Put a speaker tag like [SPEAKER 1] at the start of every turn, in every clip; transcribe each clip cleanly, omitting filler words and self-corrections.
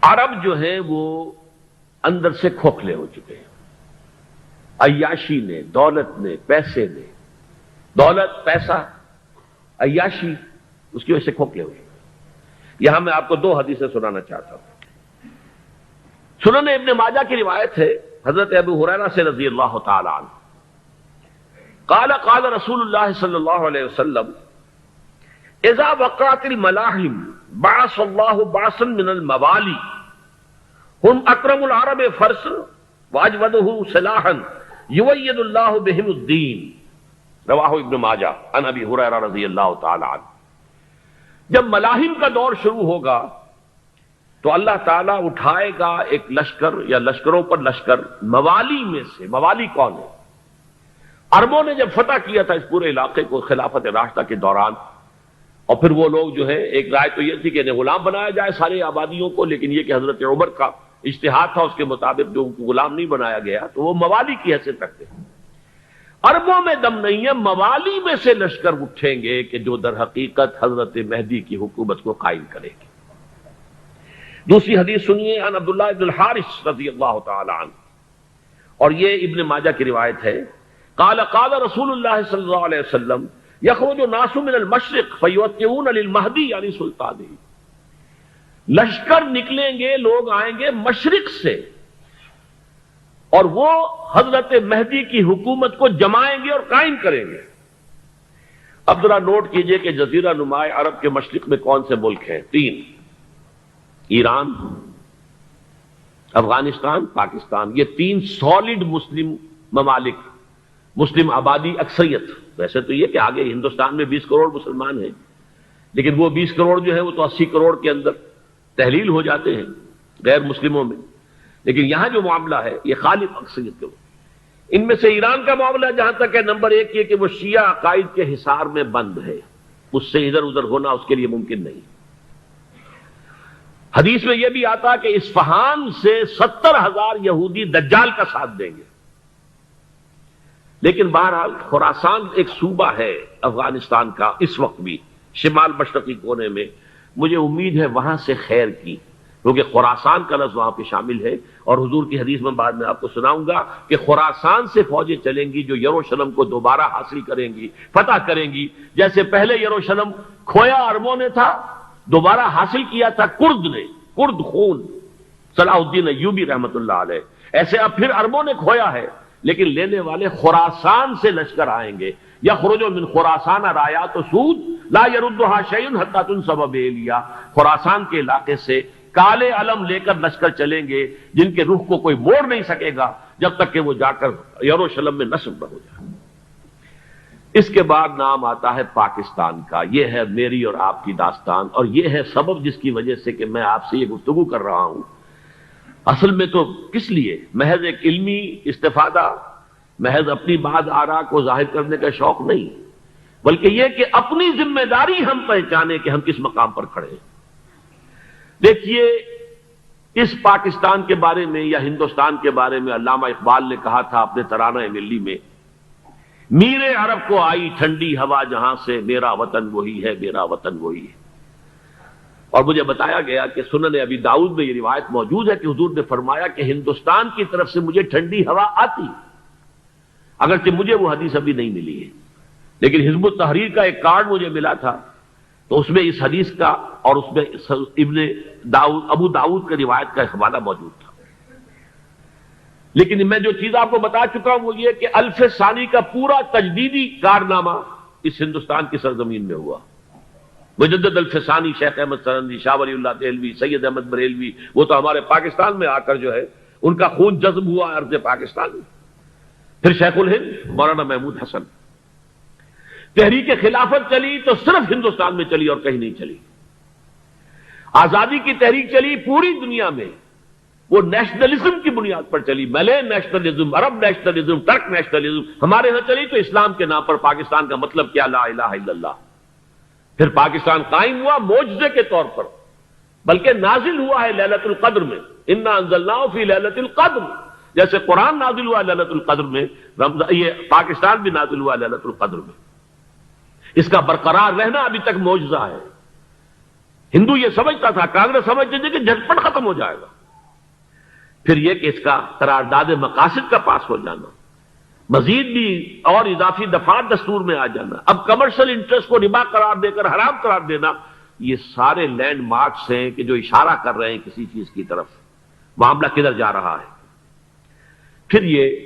[SPEAKER 1] عرب جو ہیں وہ اندر سے کھوکھلے ہو چکے ہیں، عیاشی نے، دولت نے، پیسے نے، دولت، پیسہ، عیاشی، اس کی وجہ سے کھوکھلے ہو چکے ہیں۔ یہاں میں آپ کو دو حدیثیں سنانا چاہتا ہوں۔ سنن ابن ماجہ کی روایت ہے حضرت ابو ہریرہ سے رضی اللہ تعالی عنہ، قال قال رسول اللہ صلی اللہ علیہ وسلم اذا وقعت الملاحم بعث اللہ بعثا من الموالی ہم اکرم العرب فرسا واجودہ سلاحا یوید اللہ بہم الدین، رواہ ابن ماجہ عن ابی ہریرہ رضی اللہ تعالی عنہ۔ جب ملاحم کا دور شروع ہوگا تو اللہ تعالیٰ اٹھائے گا ایک لشکر یا لشکروں پر لشکر موالی میں سے۔ موالی کون ہے؟ عربوں نے جب فتح کیا تھا اس پورے علاقے کو خلافت راشدہ کے دوران، اور پھر وہ لوگ جو ہے، ایک رائے تو یہ تھی کہ انہیں غلام بنایا جائے ساری آبادیوں کو، لیکن یہ کہ حضرت عمر کا اجتہاد تھا، اس کے مطابق جو غلام نہیں بنایا گیا تو وہ موالی کی حیثیت رکھتے ہیں۔ عربوں میں دم نہیں ہے، موالی میں سے لشکر اٹھیں گے کہ جو در حقیقت حضرت مہدی کی حکومت کو قائم کرے گی۔ دوسری حدیث سنیے، عن عبداللہ بن الحارث رضی اللہ تعالی عنہ، اور یہ ابن ماجہ کی روایت ہے، قال قال رسول اللہ صلی اللہ علیہ وسلم یخرج الناس من المشرق فیوطئون للمہدی یعنی سلطانہ، لشکر نکلیں گے، لوگ آئیں گے مشرق سے، اور وہ حضرت مہدی کی حکومت کو جمائیں گے اور قائم کریں گے۔ اب ذرا نوٹ کیجئے کہ جزیرہ نما عرب کے مشرق میں کون سے ملک ہیں؟ تین: ایران، افغانستان، پاکستان۔ یہ تین سالڈ مسلم ممالک، مسلم آبادی اکثریت۔ ویسے تو یہ کہ آگے ہندوستان میں 20 کروڑ مسلمان ہیں، لیکن وہ 20 کروڑ جو ہے وہ تو 80 کروڑ کے اندر تحلیل ہو جاتے ہیں غیر مسلموں میں، لیکن یہاں جو معاملہ ہے یہ خالص اکثریت کے۔ ان میں سے ایران کا معاملہ جہاں تک ہے، نمبر 1 یہ کہ وہ شیعہ عقائد کے حصار میں بند ہے، اس سے ادھر ادھر ہونا اس کے لیے ممکن نہیں۔ حدیث میں یہ بھی آتا کہ اصفہان سے 70,000 یہودی دجال کا ساتھ دیں گے۔ لیکن بہرحال خراسان ایک صوبہ ہے افغانستان کا اس وقت بھی، شمال مشرقی کونے میں، مجھے امید ہے وہاں سے خیر کی، کیونکہ خراسان کا لفظ وہاں پہ شامل ہے، اور حضور کی حدیث میں بعد میں آپ کو سناؤں گا کہ خراسان سے فوجیں چلیں گی جو یروشلم کو دوبارہ حاصل کریں گی، فتح کریں گی۔ جیسے پہلے یروشلم کھویا عربوں نے تھا، دوبارہ حاصل کیا تھا کرد نے، کرد خون صلاح الدین ایوبی رحمت اللہ علیہ، ایسے اب پھر عربوں نے کھویا ہے، لیکن لینے والے خراسان سے لشکر آئیں گے۔ یخرج من خراسان رایات سود لا یردھا شیء حتی تنصب بإیلیا، خراسان کے علاقے سے کالے علم لے کر لشکر چلیں گے جن کے رخ کو کوئی موڑ نہیں سکے گا جب تک کہ وہ جا کر یروشلم میں نصب نہ ہو جائے۔ اس کے بعد نام آتا ہے پاکستان کا۔ یہ ہے میری اور آپ کی داستان، اور یہ ہے سبب جس کی وجہ سے کہ میں آپ سے یہ گفتگو کر رہا ہوں۔ اصل میں تو کس لیے؟ محض ایک علمی استفادہ، محض اپنی بات آرا کو ظاہر کرنے کا شوق نہیں، بلکہ یہ کہ اپنی ذمہ داری ہم پہچانیں کہ ہم کس مقام پر کھڑے ہیں۔ دیکھیے، اس پاکستان کے بارے میں یا ہندوستان کے بارے میں علامہ اقبال نے کہا تھا اپنے ترانہ ملی میں، میرے عرب کو آئی ٹھنڈی ہوا جہاں سے، میرا وطن وہی ہے، میرا وطن وہی ہے۔ اور مجھے بتایا گیا کہ سنن ابی داؤد میں یہ روایت موجود ہے کہ حضور نے فرمایا کہ ہندوستان کی طرف سے مجھے ٹھنڈی ہوا آتی، اگرچہ مجھے وہ حدیث ابھی نہیں ملی ہے، لیکن حزب التحریر کا ایک کارڈ مجھے ملا تھا، تو اس میں اس حدیث کا اور اس میں ابو داؤد کے روایت کا حوالہ موجود تھا۔ لیکن میں جو چیز آپ کو بتا چکا ہوں وہ یہ کہ الف ثانی کا پورا تجدیدی کارنامہ اس ہندوستان کی سرزمین میں ہوا۔ مجدد الف ثانی شیخ احمد سرندی، شاہ ولی اللہ دہلوی، سید احمد بریلوی، وہ تو ہمارے پاکستان میں آ کر جو ہے ان کا خون جذب ہوا ارض پاکستان میں۔ پھر شیخ الہند مولانا محمود حسن۔ تحریک خلافت چلی تو صرف ہندوستان میں چلی اور کہیں نہیں چلی۔ آزادی کی تحریک چلی پوری دنیا میں، وہ نیشنلزم کی بنیاد پر چلی، ملے نیشنلزم، عرب نیشنلزم، ترک نیشنلزم۔ ہمارے ہاں چلی تو اسلام کے نام پر پاکستان کا مطلب کیا؟ لا الہ الا اللہ۔ پھر پاکستان قائم ہوا معجزے کے طور پر، بلکہ نازل ہوا ہے لیلۃ القدر میں، انا انزلناہ فی لیلۃ القدر، جیسے قرآن نازل ہوا لیلۃ القدر میں، یہ پاکستان بھی نازل ہوا لیلۃ القدر میں۔ اس کا برقرار رہنا ابھی تک معجزہ ہے۔ ہندو یہ سمجھتا تھا، کانگریس سمجھتے تھے کہ جھٹپٹ ختم ہو جائے گا. پھر یہ کہ اس کا قرارداد مقاصد کا پاس ہو جانا، مزید بھی اور اضافی دفعات دستور میں آ جانا، اب کمرشل انٹرسٹ کو ربا قرار دے کر حرام قرار دینا، یہ سارے لینڈ مارکس ہیں کہ جو اشارہ کر رہے ہیں کسی چیز کی طرف، معاملہ کدھر جا رہا ہے. پھر یہ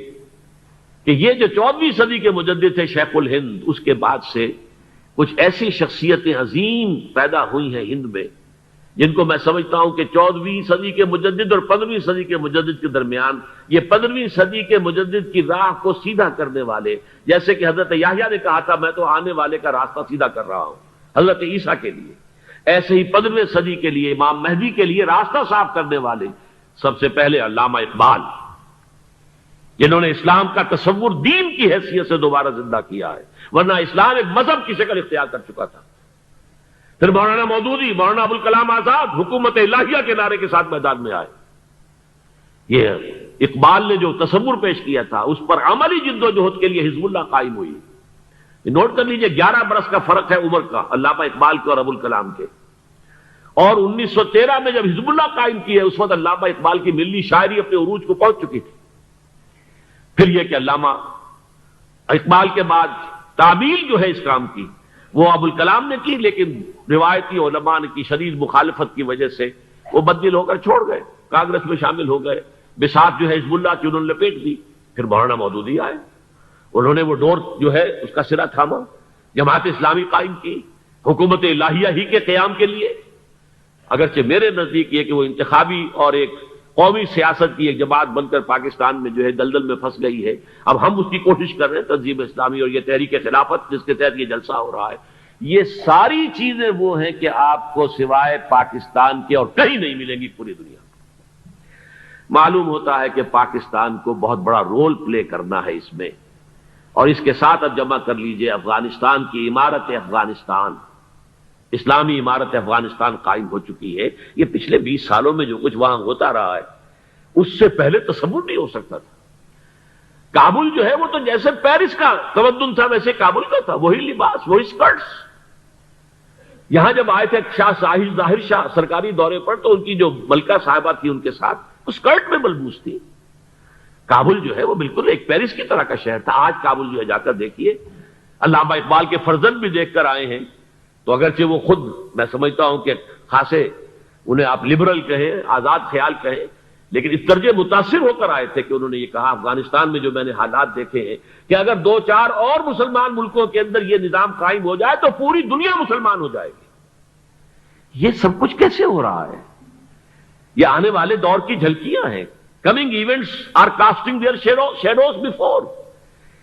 [SPEAKER 1] کہ یہ جو 14ویں صدی کے مجدد تھے شیخ الہند، اس کے بعد سے کچھ ایسی شخصیتیں عظیم پیدا ہوئی ہیں ہند میں، جن کو میں سمجھتا ہوں کہ 14ویں صدی کے مجدد اور 15ویں صدی کے مجدد کے درمیان یہ 15ویں صدی کے مجدد کی راہ کو سیدھا کرنے والے، جیسے کہ حضرت یحییٰ نے کہا تھا میں تو آنے والے کا راستہ سیدھا کر رہا ہوں حضرت عیسیٰ کے لیے، ایسے ہی 15ویں صدی کے لیے امام مہدی کے لیے راستہ صاف کرنے والے سب سے پہلے علامہ اقبال، جنہوں نے اسلام کا تصور دین کی حیثیت سے دوبارہ زندہ کیا ہے، ورنہ اسلام ایک مذہب کی شکل اختیار کر چکا تھا. پھر مولانا مودودی، مولانا ابوالکلام آزاد حکومت الہیہ کے نعرے کے ساتھ میدان میں آئے. یہ اقبال نے جو تصور پیش کیا تھا اس پر عملی جد و جہد کے لیے حزب اللہ قائم ہوئی. نوٹ کر لیجئے 11 برس کا فرق ہے عمر کا علامہ اقبال کے اور ابوالکلام کے، اور 1913 میں جب حزب اللہ قائم کی ہے اس وقت علامہ اقبال کی ملی شاعری اپنے عروج کو پہنچ چکی تھی. پھر یہ کہ علامہ اقبال کے بعد تعمیل جو ہے اس کام کی وہ ابوالکلام نے کی، لیکن روایتی علماء کی شدید مخالفت کی وجہ سے وہ بددل ہو کر چھوڑ گئے، کانگریس میں شامل ہو گئے، بساط جو ہے حزب اللہ کی انہوں نے لپیٹ دی. پھر مولانا مودودی آئے، انہوں نے وہ ڈور جو ہے اس کا سرا تھاما، جماعت اسلامی قائم کی حکومت الہیہ ہی کے قیام کے لیے. اگرچہ میرے نزدیک یہ کہ وہ انتخابی اور ایک قومی سیاست کی ایک جماعت بن کر پاکستان میں جو ہے دلدل میں پھنس گئی ہے، اب ہم اس کی کوشش کر رہے ہیں تنظیم اسلامی اور یہ تحریک خلافت جس کے تحت یہ جلسہ ہو رہا ہے. یہ ساری چیزیں وہ ہیں کہ آپ کو سوائے پاکستان کے اور کہیں نہیں ملیں گی پوری دنیا میں. معلوم ہوتا ہے کہ پاکستان کو بہت بڑا رول پلے کرنا ہے اس میں، اور اس کے ساتھ اب جمع کر لیجئے افغانستان کی عمارت افغانستان، اسلامی عمارت افغانستان قائم ہو چکی ہے. یہ پچھلے 20 سالوں میں جو کچھ وہاں ہوتا رہا ہے اس سے پہلے تصور نہیں ہو سکتا تھا. کابل جو ہے وہ تو جیسے پیرس کا تمدن تھا ویسے کابل کا تھا، وہی لباس، وہی سکرٹس. یہاں جب آئے تھے شاہ ساحل ظاہر شاہ سرکاری دورے پر تو ان کی جو ملکہ صاحبہ تھی ان کے ساتھ وہ سکرٹ میں ملبوس تھی. کابل جو ہے وہ بالکل ایک پیرس کی طرح کا شہر تھا. آج کابل جو ہے جا کر دیکھیے، علامہ اقبال کے فرزند بھی دیکھ کر آئے ہیں، تو اگرچہ وہ خود میں سمجھتا ہوں کہ خاصے انہیں آپ لبرل کہیں، آزاد خیال کہیں، لیکن اس درجے متاثر ہو کر آئے تھے کہ انہوں نے یہ کہا افغانستان میں جو میں نے حالات دیکھے ہیں کہ اگر 2-4 اور مسلمان ملکوں کے اندر یہ نظام قائم ہو جائے تو پوری دنیا مسلمان ہو جائے گی. یہ سب کچھ کیسے ہو رہا ہے؟ یہ آنے والے دور کی جھلکیاں ہیں. Coming events are casting their shadows before.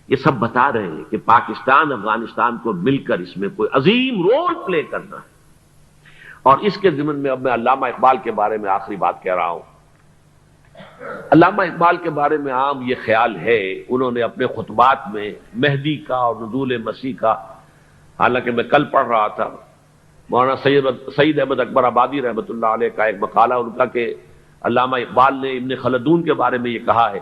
[SPEAKER 1] یہ سب بتا رہے ہیں کہ پاکستان افغانستان کو مل کر اس میں کوئی عظیم رول پلے کرنا ہے. اور اس کے ضمن میں اب میں علامہ اقبال کے بارے میں آخری بات کہہ رہا ہوں. علامہ اقبال کے بارے میں عام یہ خیال ہے، انہوں نے اپنے خطبات میں مہدی کا اور نزول مسیح کا، حالانکہ میں کل پڑھ رہا تھا مولانا سعید احمد اکبر آبادی رحمۃ اللہ علیہ کا ایک مقالہ ان کا کہ علامہ اقبال نے ابن خلدون کے بارے میں یہ کہا ہے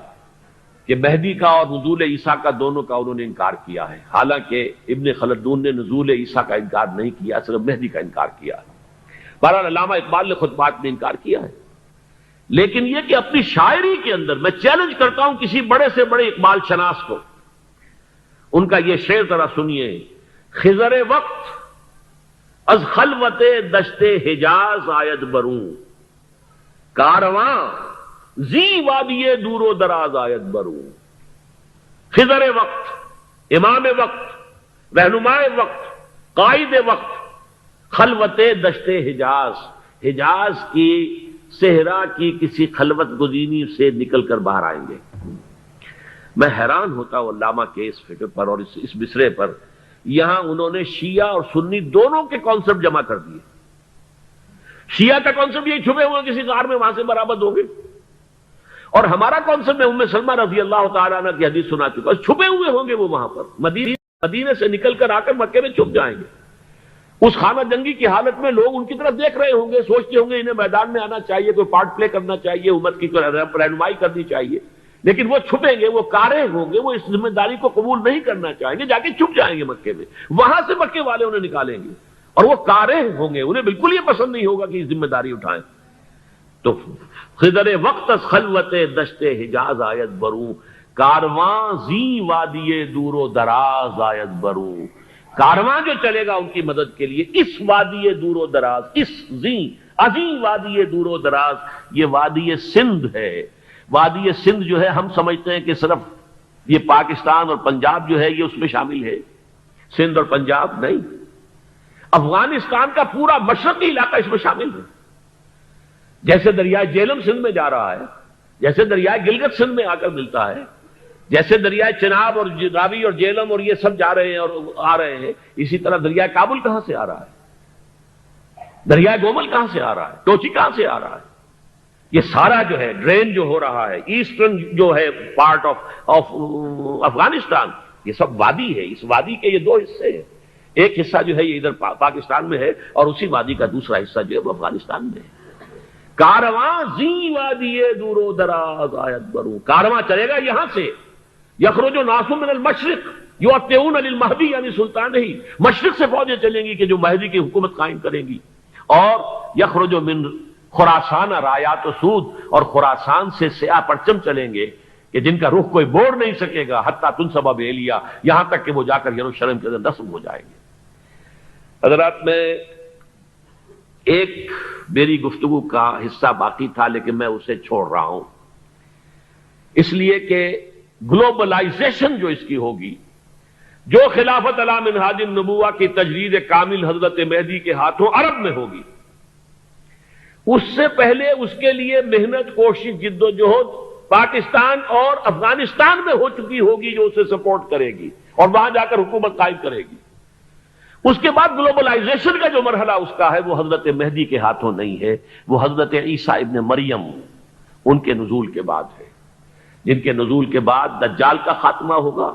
[SPEAKER 1] کہ مہدی کا اور نزول عیسیٰ کا دونوں کا انہوں نے انکار کیا ہے. حالانکہ ابن خلدون نے نزول عیسیٰ کا انکار نہیں کیا، صرف مہدی کا انکار کیا ہے. بہرحال علامہ اقبال نے خطبات میں انکار کیا ہے. لیکن یہ کہ اپنی شاعری کے اندر میں چیلنج کرتا ہوں کسی بڑے سے بڑے اقبال شناس کو، ان کا یہ شعر ذرا سنیے. خضر وقت از خلوت دشت حجاز آید بروں، کارواں زی وادی دور و دراز آید بروں. خضر وقت، امام وقت، رہنمائے وقت، قائد وقت، خلوت دشت حجاز، حجاز کی صحرا کی کسی خلوت گزینی سے نکل کر باہر آئیں گے. میں حیران ہوتا ہوں علامہ کے اس فکر پر اور اس مصرے پر. یہاں انہوں نے شیعہ اور سنی دونوں کے کانسیپٹ جمع کر دیے. شیعہ کا کانسیپٹ یہ چھپے ہوئے کسی غار میں وہاں سے برآمد ہوں گے، اور ہمارا کانسیپٹ میں ام سلمہ رضی اللہ تعالیٰ عنہ کی حدیث سنا چکا، چھپے ہوئے ہوں گے وہ وہاں پر، مدینے سے نکل کر آ کر مکے میں چھپ جائیں گے. اس خانہ جنگی کی حالت میں لوگ ان کی طرف دیکھ رہے ہوں گے، سوچتے ہوں گے انہیں میدان میں آنا چاہیے، کوئی پارٹ پلے کرنا چاہیے، امت کی رہنمائی کرنی چاہیے، لیکن وہ چھپیں گے، وہ کارے ہوں گے، وہ اس ذمہ داری کو قبول نہیں کرنا چاہیں گے، جا کے چھپ جائیں گے مکے میں. وہاں سے مکے والے انہیں نکالیں گے اور وہ کاریں ہوں گے، انہیں بالکل یہ پسند نہیں ہوگا کہ یہ ذمہ داری اٹھائیں. تو خضر وقت از خلوت دشت حجاز آیت بروں، کارواں زی وادی دور و دراز آیت بروں. کارواں جو چلے گا ان کی مدد کے لیے اس وادی دور و دراز، اس زی عظیم وادی دور و دراز، یہ وادی سندھ ہے. وادی سندھ جو ہے ہم سمجھتے ہیں کہ صرف یہ پاکستان اور پنجاب جو ہے یہ اس میں شامل ہے. سندھ اور پنجاب نہیں، افغانستان کا پورا مشرقی علاقہ اس میں شامل ہے. جیسے دریائے جیلم سندھ میں جا رہا ہے، جیسے دریائے گلگت سندھ میں آ کر ملتا ہے، جیسے دریائے چناب اور راوی اور جیلم اور یہ سب جا رہے ہیں اور آ رہے ہیں، اسی طرح دریائے کابل کہاں سے آ رہا ہے، دریائے گومل کہاں سے آ رہا ہے، ٹوچی کہاں سے آ رہا ہے. یہ سارا جو ہے ڈرین جو ہو رہا ہے، ایسٹرن جو ہے پارٹ آف افغانستان، یہ سب وادی ہے. اس وادی کے یہ دو حصے ہیں، ایک حصہ جو ہے یہ ادھر پاکستان میں ہے اور اسی وادی کا دوسرا حصہ جو ہے وہ افغانستان میں ہے. کارواں زی وادی دور و دراز آیت بروں، کارواں چلے گا یہاں سے. یخرج ناس من المشرق یؤتون للمہدی یعنی سلطان ہی، مشرق سے فوجیں چلیں گی کہ جو مہدی کی حکومت قائم کریں گی. اور یخرج من خراسان رایات و سود، اور خراسان سے سیاہ پرچم چلیں گے کہ جن کا رخ کوئی موڑ نہیں سکے گا، حتیٰ تنصب بیلیا، یہاں تک کہ وہ جا کر یروشلم کے اندر نصب ہو جائیں گے. حضرات، میں ایک میری گفتگو کا حصہ باقی تھا لیکن میں اسے چھوڑ رہا ہوں، اس لیے کہ گلوبلائزیشن جو اس کی ہوگی، جو خلافت علی منہاج النبوہ کی تجرید کامل حضرت مہدی کے ہاتھوں عرب میں ہوگی، اس سے پہلے اس کے لیے محنت، کوشش، جد و جہد پاکستان اور افغانستان میں ہو چکی ہوگی جو اسے سپورٹ کرے گی اور وہاں جا کر حکومت قائم کرے گی. اس کے بعد گلوبلائزیشن کا جو مرحلہ اس کا ہے وہ حضرت مہدی کے ہاتھوں نہیں ہے، وہ حضرت عیسیٰ ابن مریم ان کے نزول کے بعد ہے، جن کے نزول کے بعد دجال کا خاتمہ ہوگا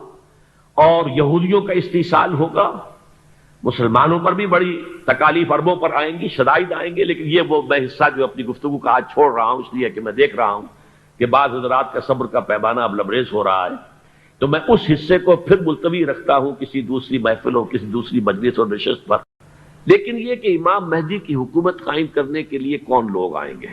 [SPEAKER 1] اور یہودیوں کا استحصال ہوگا. مسلمانوں پر بھی بڑی تکالیف عربوں پر آئیں گی، شدائد آئیں گے. لیکن یہ وہ میں حصہ جو اپنی گفتگو کا آج چھوڑ رہا ہوں اس لیے کہ میں دیکھ رہا ہوں کہ بعض حضرات کا صبر کا پیمانہ اب لبریز ہو رہا ہے، تو میں اس حصے کو پھر ملتوی رکھتا ہوں کسی دوسری محفل اور کسی دوسری مجلس اور نشست پر. لیکن یہ کہ امام مہدی کی حکومت قائم کرنے کے لیے کون لوگ آئیں گے،